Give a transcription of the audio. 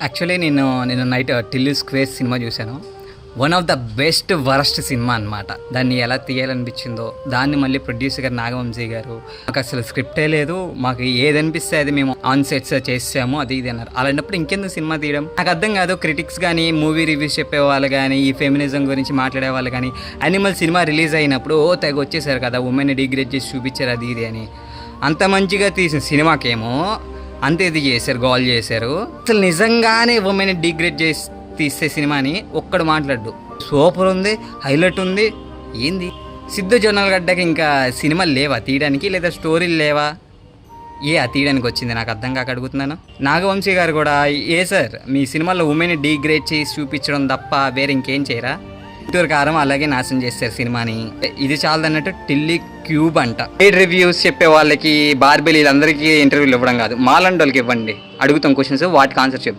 Actually నేను night Tillu square cinema చూశాను. One of the best worst cinema అనమాట. దాన్ని ఎలా తీయాలనిపించిందో, దాన్ని మళ్ళీ ప్రొడ్యూసర్ గారు నాగవంశీ గారు మాకు అసలు స్క్రిప్టే లేదు, మాకు ఏదనిపిస్తే అది మేము ఆన్ సెట్స్ చేసాము, అది ఇది అన్నారు. అలాంటప్పుడు ఇంకెందుకు సినిమా తీయడం నాకు అర్థం కాదు. క్రిటిక్స్ కానీ, మూవీ రివ్యూస్ చెప్పేవాళ్ళు కానీ, ఈ ఫెమినిజం గురించి మాట్లాడే వాళ్ళు కానీ, యానిమల్ సినిమా రిలీజ్ అయినప్పుడు తెగ వచ్చేసారు కదా, ఉమెన్ డిగ్రేడ్ చేసి చూపించారు అది ఇది అని. అంత మంచిగా తీసిన సినిమాకేమో అంతే ఇది చేశారు, గోల్ చేశారు. అసలు నిజంగానే ఉమెన్ డిగ్రేడ్ చేసి తీసే సినిమాని ఒక్కడు మాట్లాడు. సూపర్ ఉంది, హైలైట్ ఉంది. ఏంది సిద్ధు జొన్నలగడ్డకి ఇంకా సినిమాలు లేవా తీయడానికి, లేదా స్టోరీలు లేవా? తీయడానికి వచ్చింది నాకు అర్థం కాక అడుగుతున్నాను. నాగవంశీ గారు కూడా సార్ మీ సినిమాలో ఉమెన్ డిగ్రేడ్ చేసి చూపించడం తప్ప వేరే ఇంకేం చేయరా? గుంటూరు కారం అలాగే నాశనం చేస్తారు సినిమాని. ఇది చాలదన్నట్టు టిల్లీ క్యూబ్ అంట. రివ్యూస్ చెప్పే వాళ్ళకి, బార్బెల్ వీళ్ళందరికీ ఇంటర్వ్యూలు ఇవ్వడం కాదు, మాలాంటి వాళ్ళకి ఇవ్వండి. అడుగుతాం క్వశ్చన్స్, వాటికి ఆన్సర్ చెప్పు.